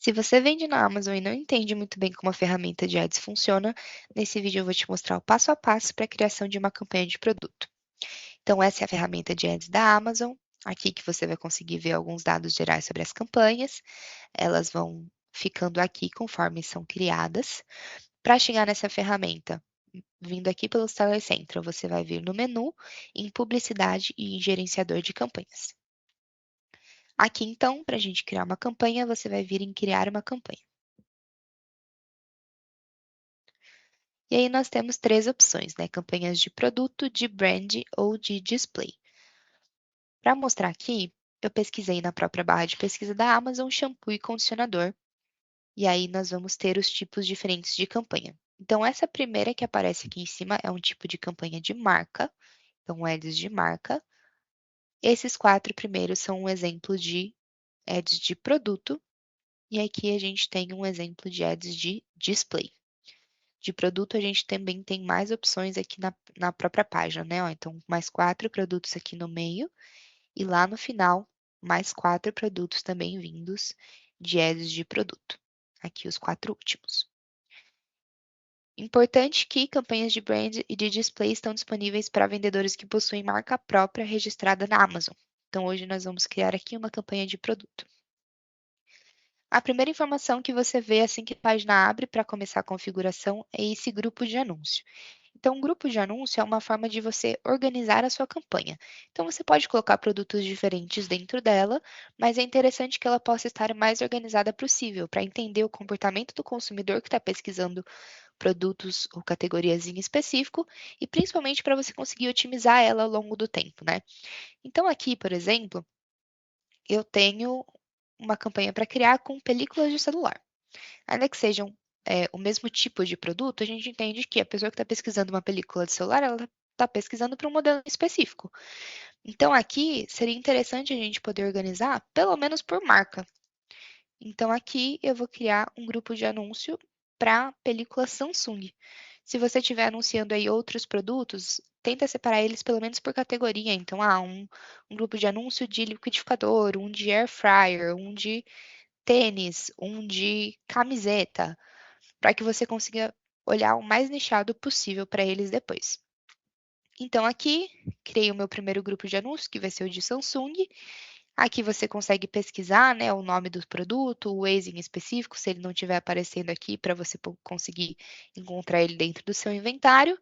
Se você vende na Amazon e não entende muito bem como a ferramenta de Ads funciona, nesse vídeo eu vou te mostrar o passo a passo para a criação de uma campanha de produto. Então, essa é a ferramenta de Ads da Amazon. Aqui que você vai conseguir ver alguns dados gerais sobre as campanhas. Elas vão ficando aqui conforme são criadas. Para chegar nessa ferramenta, vindo aqui pelo Seller Central, você vai vir no menu, em Publicidade e em Gerenciador de Campanhas. Aqui, então, para a gente criar uma campanha, você vai vir em Criar uma campanha. E aí nós temos três opções, né? Campanhas de produto, de brand ou de display. Para mostrar aqui, eu pesquisei na própria barra de pesquisa da Amazon shampoo e condicionador. E aí nós vamos ter os tipos diferentes de campanha. Então, essa primeira que aparece aqui em cima é um tipo de campanha de marca. Então, ads de marca. Esses quatro primeiros são um exemplo de ads de produto. E aqui a gente tem um exemplo de ads de display. De produto, a gente também tem mais opções aqui na própria página, né? Ó, então, mais 4 produtos aqui no meio e lá no final, mais 4 produtos também vindos de ads de produto. Aqui os 4 últimos. Importante que campanhas de brand e de display estão disponíveis para vendedores que possuem marca própria registrada na Amazon. Então, hoje nós vamos criar aqui uma campanha de produto. A primeira informação que você vê assim que a página abre para começar a configuração é esse grupo de anúncio. Então, um grupo de anúncio é uma forma de você organizar a sua campanha. Então, você pode colocar produtos diferentes dentro dela, mas é interessante que ela possa estar o mais organizada possível para entender o comportamento do consumidor que está pesquisando produtos ou categorias em específico e principalmente para você conseguir otimizar ela ao longo do tempo, né? Então, aqui, por exemplo, eu tenho uma campanha para criar com películas de celular. Ainda que sejam o mesmo tipo de produto, a gente entende que a pessoa que está pesquisando uma película de celular, ela está pesquisando para um modelo específico. Então, aqui seria interessante a gente poder organizar pelo menos por marca. Então, aqui eu vou criar um grupo de anúncio para película Samsung. Se você estiver anunciando aí outros produtos, tenta separar eles pelo menos por categoria. Então, um grupo de anúncio de liquidificador, um de air fryer, um de tênis, um de camiseta, para que você consiga olhar o mais nichado possível para eles depois. Então, aqui, criei o meu primeiro grupo de anúncios, que vai ser o de Samsung. Aqui você consegue pesquisar, né, o nome do produto, o Waze em específico, se ele não estiver aparecendo aqui, para você conseguir encontrar ele dentro do seu inventário.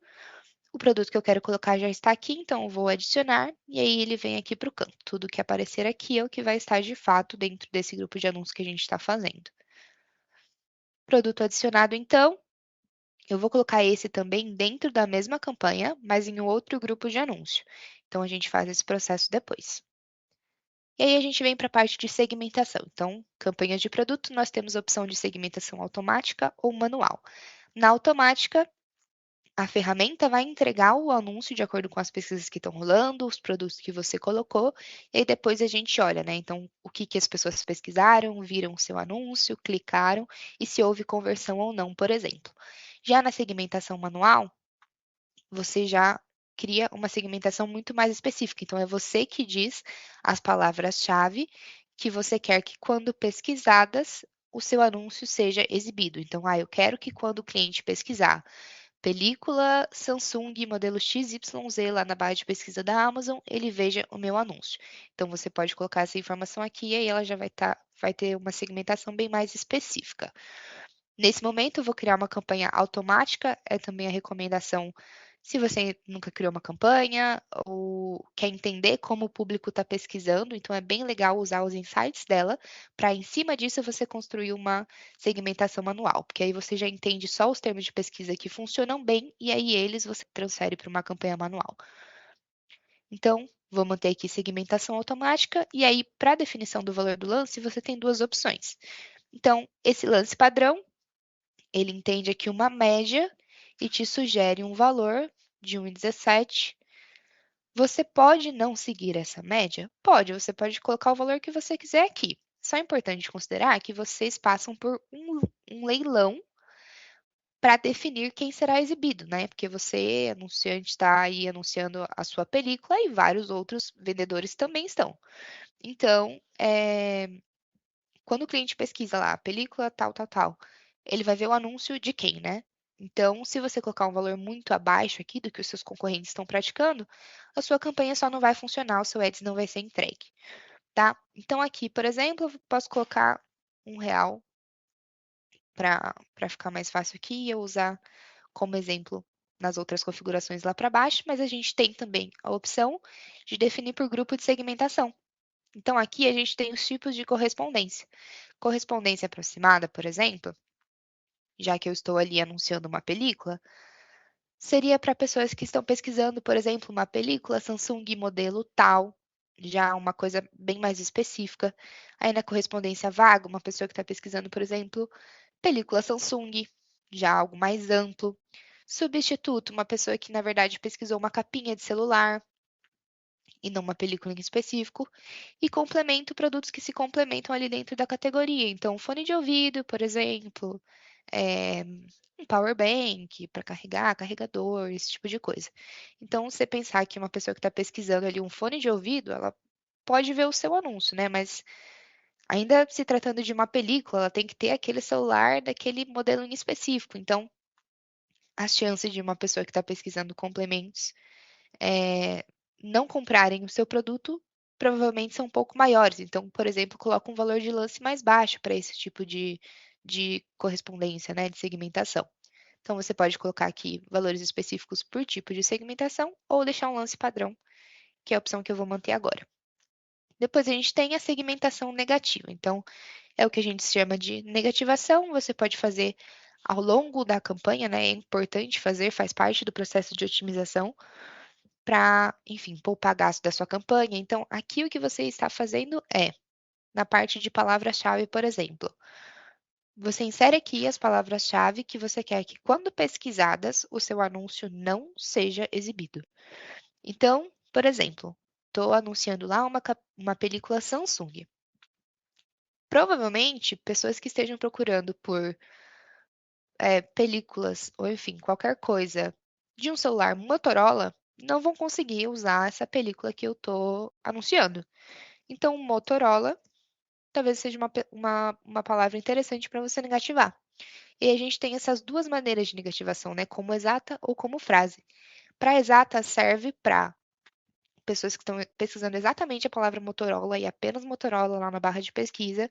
O produto que eu quero colocar já está aqui, então eu vou adicionar, e aí ele vem aqui para o canto. Tudo que aparecer aqui é o que vai estar de fato dentro desse grupo de anúncios que a gente está fazendo. Produto adicionado, então, eu vou colocar esse também dentro da mesma campanha, mas em um outro grupo de anúncio. Então, a gente faz esse processo depois. E aí, a gente vem para a parte de segmentação. Então, campanhas de produto, nós temos a opção de segmentação automática ou manual. Na automática, a ferramenta vai entregar o anúncio de acordo com as pesquisas que estão rolando, os produtos que você colocou, e aí depois a gente olha, né? Então, o que que as pessoas pesquisaram, viram o seu anúncio, clicaram e se houve conversão ou não, por exemplo. Já na segmentação manual, você já cria uma segmentação muito mais específica. Então, é você que diz as palavras-chave que você quer que, quando pesquisadas, o seu anúncio seja exibido. Então, eu quero que quando o cliente pesquisar película Samsung modelo XYZ lá na barra de pesquisa da Amazon, ele veja o meu anúncio. Então, você pode colocar essa informação aqui e aí ela já vai ter uma segmentação bem mais específica. Nesse momento, eu vou criar uma campanha automática, é também a recomendação se você nunca criou uma campanha ou quer entender como o público está pesquisando, então é bem legal usar os insights dela para, em cima disso, você construir uma segmentação manual, porque aí você já entende só os termos de pesquisa que funcionam bem e aí eles você transfere para uma campanha manual. Então, vou manter aqui segmentação automática e aí, para a definição do valor do lance, você tem duas opções. Então, esse lance padrão ele entende aqui uma média e te sugere um valor de 1,17. Você pode não seguir essa média? Pode, você pode colocar o valor que você quiser aqui. Só é importante considerar que vocês passam por um leilão para definir quem será exibido, né? Porque você, anunciante, está aí anunciando a sua película e vários outros vendedores também estão. Então, quando o cliente pesquisa lá, película tal, tal, tal, ele vai ver o anúncio de quem, né? Então, se você colocar um valor muito abaixo aqui do que os seus concorrentes estão praticando, a sua campanha só não vai funcionar, o seu ads não vai ser entregue, tá? Então, aqui, por exemplo, eu posso colocar R$ 1 para ficar mais fácil aqui e eu usar como exemplo nas outras configurações lá para baixo, mas a gente tem também a opção de definir por grupo de segmentação. Então, aqui a gente tem os tipos de correspondência. Correspondência aproximada, por exemplo, já que eu estou ali anunciando uma película, seria para pessoas que estão pesquisando, por exemplo, uma película Samsung modelo tal, já uma coisa bem mais específica. Aí na correspondência vaga, uma pessoa que está pesquisando, por exemplo, película Samsung, já algo mais amplo. Substituto, uma pessoa que na verdade pesquisou uma capinha de celular e não uma película em específico. E complemento, produtos que se complementam ali dentro da categoria. Então, fone de ouvido, por exemplo, é, um power bank para carregar, carregador, esse tipo de coisa. Então, você pensar que uma pessoa que está pesquisando ali um fone de ouvido, ela pode ver o seu anúncio, né? Mas ainda se tratando de uma película, ela tem que ter aquele celular daquele modelo em específico. Então, as chances de uma pessoa que está pesquisando complementos não comprarem o seu produto provavelmente são um pouco maiores. Então, por exemplo, coloca um valor de lance mais baixo para esse tipo de correspondência, né, de segmentação. Então, você pode colocar aqui valores específicos por tipo de segmentação ou deixar um lance padrão, que é a opção que eu vou manter agora. Depois a gente tem a segmentação negativa. Então, é o que a gente chama de negativação. Você pode fazer ao longo da campanha, né? É importante fazer, faz parte do processo de otimização para, enfim, poupar gasto da sua campanha. Então, aqui o que você está fazendo é, na parte de palavra-chave, por exemplo, você insere aqui as palavras-chave que você quer que, quando pesquisadas, o seu anúncio não seja exibido. Então, por exemplo, estou anunciando lá uma película Samsung. Provavelmente, pessoas que estejam procurando por películas, ou enfim, qualquer coisa de um celular Motorola, não vão conseguir usar essa película que eu estou anunciando. Então, Motorola talvez seja uma palavra interessante para você negativar. E a gente tem essas duas maneiras de negativação, né? Como exata ou como frase. Para exata serve para pessoas que estão pesquisando exatamente a palavra Motorola e apenas Motorola lá na barra de pesquisa,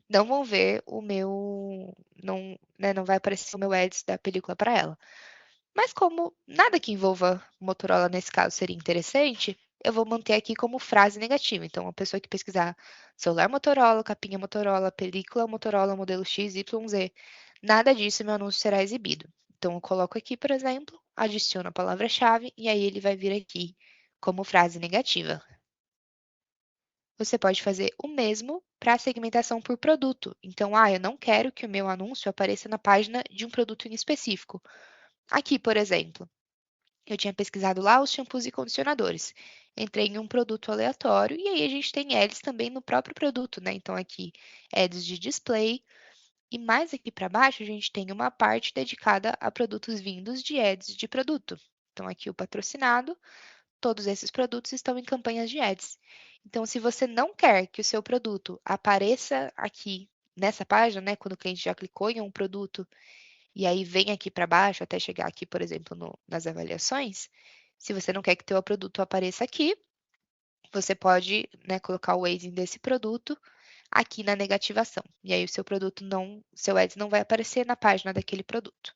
não vão ver o meu, não, né, não vai aparecer o meu ads da película para ela. Mas como nada que envolva Motorola nesse caso seria interessante, eu vou manter aqui como frase negativa. Então, a pessoa que pesquisar celular Motorola, capinha Motorola, película Motorola, modelo X, Y, Z, nada disso meu anúncio será exibido. Então, eu coloco aqui, por exemplo, adiciono a palavra-chave e aí ele vai vir aqui como frase negativa. Você pode fazer o mesmo para a segmentação por produto. Então, eu não quero que o meu anúncio apareça na página de um produto em específico. Aqui, por exemplo, eu tinha pesquisado lá os shampoos e condicionadores. Entrei em um produto aleatório e aí a gente tem ads também no próprio produto, né? Então aqui ads de display e mais aqui para baixo a gente tem uma parte dedicada a produtos vindos de ads de produto. Então aqui o patrocinado, todos esses produtos estão em campanhas de ads. Então se você não quer que o seu produto apareça aqui nessa página, né, quando o cliente já clicou em um produto e aí vem aqui para baixo até chegar aqui, por exemplo, nas avaliações, se você não quer que teu produto apareça aqui, você pode, né, colocar o Waze desse produto aqui na negativação. E aí o seu produto não, seu ads não vai aparecer na página daquele produto.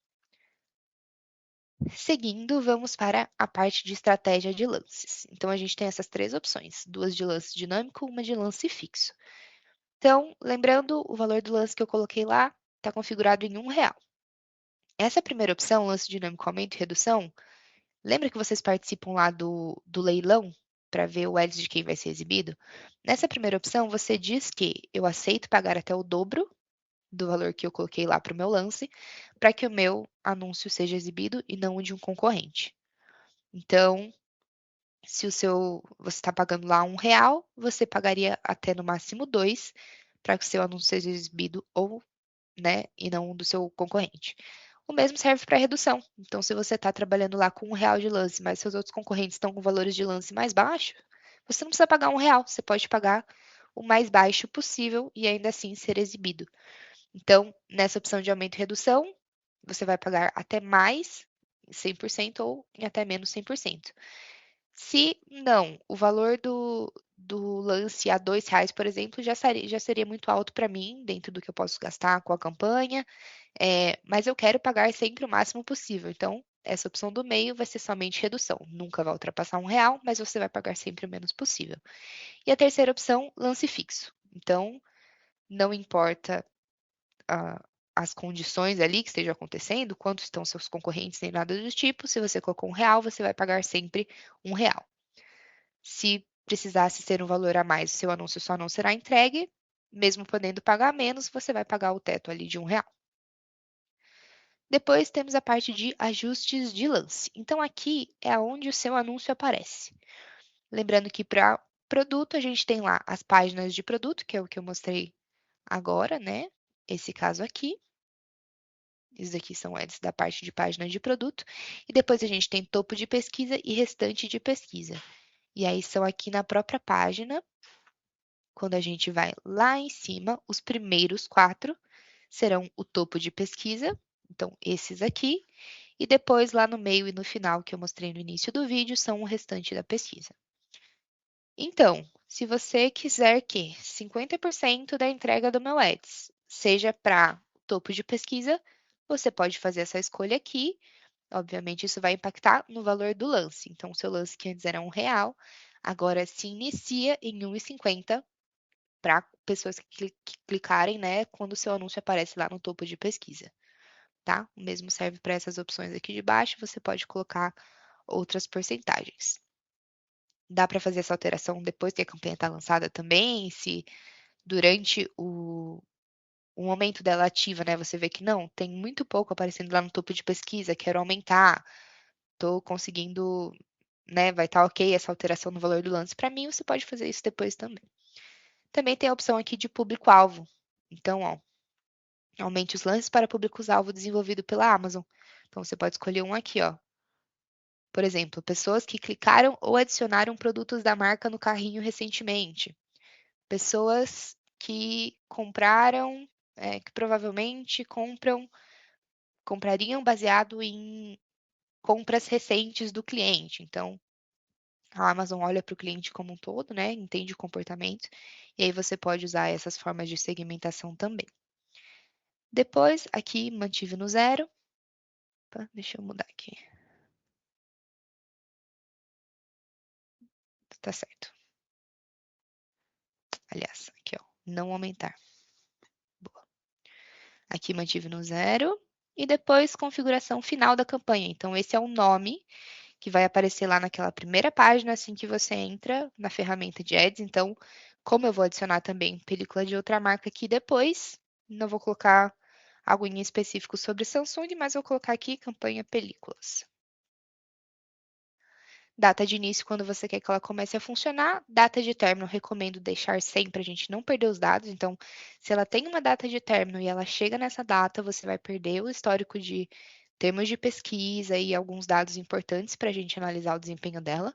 Seguindo, vamos para a parte de estratégia de lances. Então a gente tem essas três opções, duas de lance dinâmico, uma de lance fixo. Então, lembrando, o valor do lance que eu coloquei lá está configurado em R$ 1. Essa primeira opção, lance dinâmico aumento e redução, lembra que vocês participam lá do leilão para ver o ads de quem vai ser exibido? Nessa primeira opção, você diz que eu aceito pagar até o dobro do valor que eu coloquei lá para o meu lance, para que o meu anúncio seja exibido e não o de um concorrente. Então, se você está pagando lá R$ 1, você pagaria até no máximo dois para que o seu anúncio seja exibido ou, né, e não um do seu concorrente. O mesmo serve para redução. Então, se você está trabalhando lá com R$ 1 de lance, mas seus outros concorrentes estão com valores de lance mais baixos, você não precisa pagar R$ 1, você pode pagar o mais baixo possível e ainda assim ser exibido. Então, nessa opção de aumento e redução, você vai pagar até mais 100% ou em até menos 100%. Se não, o valor do lance a R$ 2, por exemplo, já seria muito alto para mim, dentro do que eu posso gastar com a campanha, mas eu quero pagar sempre o máximo possível. Então, essa opção do meio vai ser somente redução. Nunca vai ultrapassar R$ 1, mas você vai pagar sempre o menos possível. E a terceira opção, lance fixo. Então, não importa as condições ali que estejam acontecendo, quanto estão seus concorrentes, nem nada do tipo. Se você colocou R$ 1, você vai pagar sempre R$ 1. Se precisasse ser um valor a mais, o seu anúncio só não será entregue. Mesmo podendo pagar menos, você vai pagar o teto ali de R$ 1. Depois temos a parte de ajustes de lance. Então, aqui é onde o seu anúncio aparece. Lembrando que para produto, a gente tem lá as páginas de produto, que é o que eu mostrei agora, né? Esse caso aqui. Esses aqui são ads da parte de página de produto. E depois a gente tem topo de pesquisa e restante de pesquisa. E aí são aqui na própria página, quando a gente vai lá em cima, os primeiros 4 serão o topo de pesquisa, então esses aqui, e depois lá no meio e no final, que eu mostrei no início do vídeo, são o restante da pesquisa. Então, se você quiser que 50% da entrega do meu Ads seja para topo de pesquisa, você pode fazer essa escolha aqui. Obviamente, isso vai impactar no valor do lance. Então, o seu lance que antes era R$ 1, agora se inicia em R$ 1,50 para pessoas que clicarem, né, quando o seu anúncio aparece lá no topo de pesquisa, tá? O mesmo serve para essas opções aqui de baixo, você pode colocar outras porcentagens. Dá para fazer essa alteração depois que a campanha está lançada também, se durante o momento dela ativa, né, você vê que não, tem muito pouco aparecendo lá no topo de pesquisa, quero aumentar, estou conseguindo, né, vai estar ok essa alteração no valor do lance para mim, você pode fazer isso depois também. Também tem a opção aqui de público-alvo. Então, ó, aumente os lances para públicos-alvo desenvolvido pela Amazon. Então, você pode escolher um aqui, ó. Por exemplo, pessoas que clicaram ou adicionaram produtos da marca no carrinho recentemente. Pessoas que compraram, que provavelmente comprariam baseado em compras recentes do cliente. Então, a Amazon olha para o cliente como um todo, né? Entende o comportamento, e aí você pode usar essas formas de segmentação também. Depois, aqui, mantive no zero. Opa, deixa eu mudar aqui. Tá certo. Aliás, aqui, ó, não aumentar. Boa. Aqui mantive no zero. E depois, configuração final da campanha. Então, esse é o nome que vai aparecer lá naquela primeira página assim que você entra na ferramenta de Ads. Então, como eu vou adicionar também película de outra marca aqui depois, não vou colocar algo em específico sobre Samsung, mas vou colocar aqui campanha películas. Data de início, quando você quer que ela comece a funcionar. Data de término, recomendo deixar sempre, a gente não perder os dados. Então, se ela tem uma data de término e ela chega nessa data, você vai perder o histórico de termos de pesquisa e alguns dados importantes para a gente analisar o desempenho dela.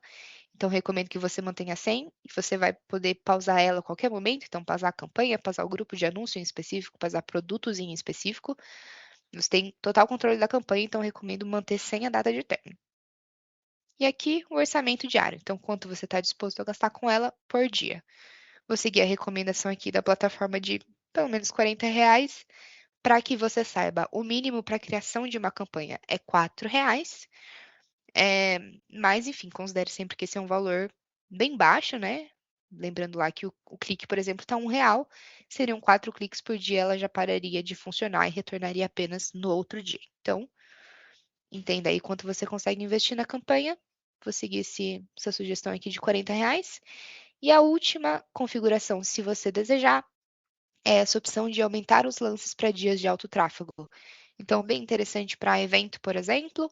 Então, recomendo que você mantenha 100 e você vai poder pausar ela a qualquer momento. Então, pausar a campanha, pausar o grupo de anúncio em específico, pausar produtos em específico. Você tem total controle da campanha, então recomendo manter sem a data de término. E aqui o orçamento diário. Então, quanto você está disposto a gastar com ela por dia. Vou seguir a recomendação aqui da plataforma de pelo menos R$ 40, para que você saiba, o mínimo para a criação de uma campanha é R$ 4. Mas, enfim, considere sempre que esse é um valor bem baixo, né? Lembrando lá que o clique, por exemplo, está R$ 1, seriam 4 cliques por dia, ela já pararia de funcionar e retornaria apenas no outro dia. Então, entenda aí quanto você consegue investir na campanha. Vou seguir essa sugestão aqui de R$ 40. E a última configuração, se você desejar, é essa opção de aumentar os lances para dias de alto tráfego. Então, bem interessante para evento, por exemplo,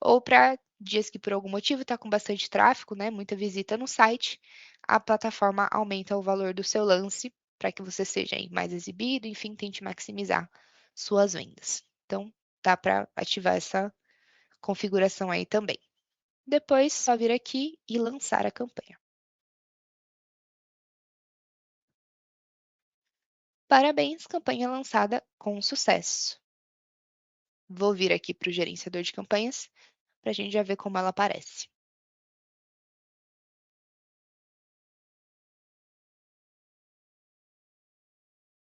ou para dias que por algum motivo está com bastante tráfego, né, muita visita no site, a plataforma aumenta o valor do seu lance para que você seja aí mais exibido, enfim, tente maximizar suas vendas. Então, dá para ativar essa configuração aí também. Depois, só vir aqui e lançar a campanha. Parabéns, campanha lançada com sucesso. Vou vir aqui para o gerenciador de campanhas para a gente já ver como ela aparece.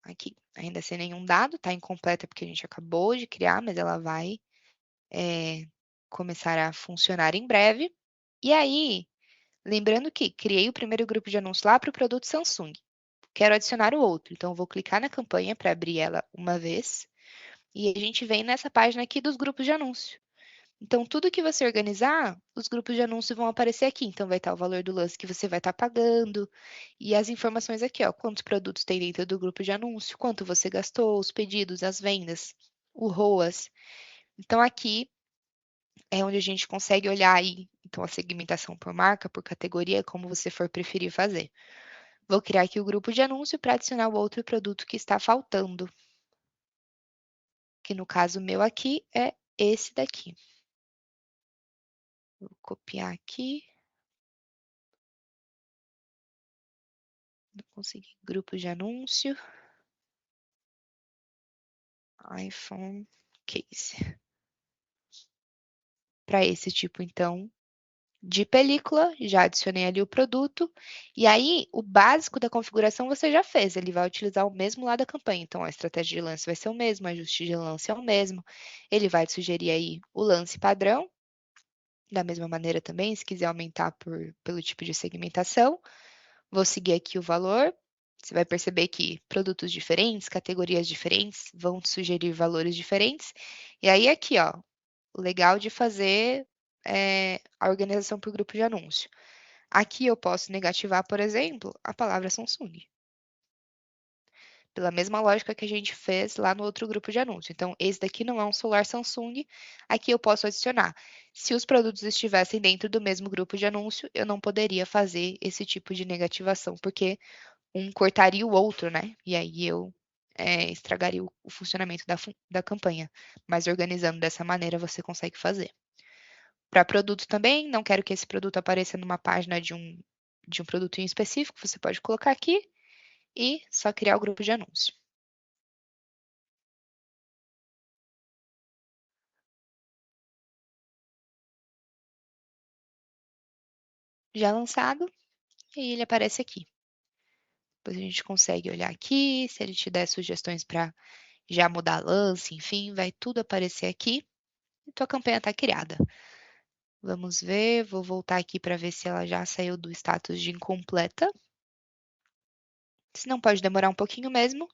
Aqui, ainda sem nenhum dado, está incompleta porque a gente acabou de criar, mas ela vai começar a funcionar em breve. E aí, lembrando que criei o primeiro grupo de anúncio lá para o produto Samsung. Quero adicionar o outro, então eu vou clicar na campanha para abrir ela uma vez. E a gente vem nessa página aqui dos grupos de anúncio. Então, tudo que você organizar, os grupos de anúncio vão aparecer aqui. Então, vai estar o valor do lance que você vai estar pagando e as informações aqui, ó, quantos produtos tem dentro do grupo de anúncio, quanto você gastou, os pedidos, as vendas, o ROAS. Então, aqui é onde a gente consegue olhar aí, então, a segmentação por marca, por categoria, como você for preferir fazer. Vou criar aqui o grupo de anúncio para adicionar o outro produto que está faltando, que no caso meu aqui é esse daqui. Vou copiar aqui. Não consegui. Grupo de anúncio. iPhone case. Para esse tipo, então, de película, já adicionei ali o produto. E aí, o básico da configuração você já fez. Ele vai utilizar o mesmo lá da campanha. Então, a estratégia de lance vai ser o mesmo, o ajuste de lance é o mesmo. Ele vai te sugerir aí o lance padrão. Da mesma maneira também, se quiser aumentar pelo tipo de segmentação. Vou seguir aqui o valor. Você vai perceber que produtos diferentes, categorias diferentes, vão te sugerir valores diferentes. E aí, aqui, ó, o legal de fazer a organização por grupo de anúncio. Aqui eu posso negativar, por exemplo, a palavra Samsung. Pela mesma lógica que a gente fez lá no outro grupo de anúncio. Então, esse daqui não é um celular Samsung. Aqui eu posso adicionar. Se os produtos estivessem dentro do mesmo grupo de anúncio, eu não poderia fazer esse tipo de negativação, porque um cortaria o outro, né? E aí eu estragaria o funcionamento da campanha. Mas organizando dessa maneira, você consegue fazer. Para produto também, não quero que esse produto apareça numa página de um produto em específico, você pode colocar aqui e só criar o grupo de anúncio. Já lançado, e ele aparece aqui. Depois a gente consegue olhar aqui, se ele te der sugestões para já mudar lance, enfim, vai tudo aparecer aqui e tua campanha está criada. Vamos ver, vou voltar aqui para ver se ela já saiu do status de incompleta. Se não pode demorar um pouquinho mesmo,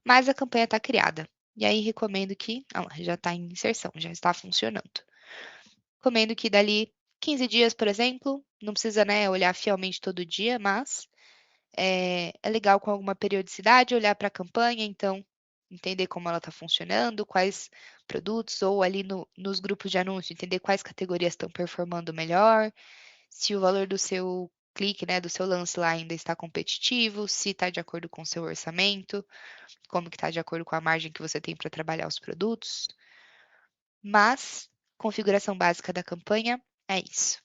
mas a campanha está criada. E aí recomendo que, já está em inserção, já está funcionando. Recomendo que dali 15 dias, por exemplo, não precisa, né, olhar fielmente todo dia, mas é legal com alguma periodicidade olhar para a campanha, então entender como ela está funcionando, quais produtos, ou ali nos grupos de anúncio, entender quais categorias estão performando melhor, se o valor do seu clique, né, do seu lance lá ainda está competitivo, se está de acordo com o seu orçamento, como que está de acordo com a margem que você tem para trabalhar os produtos. Mas, configuração básica da campanha é isso.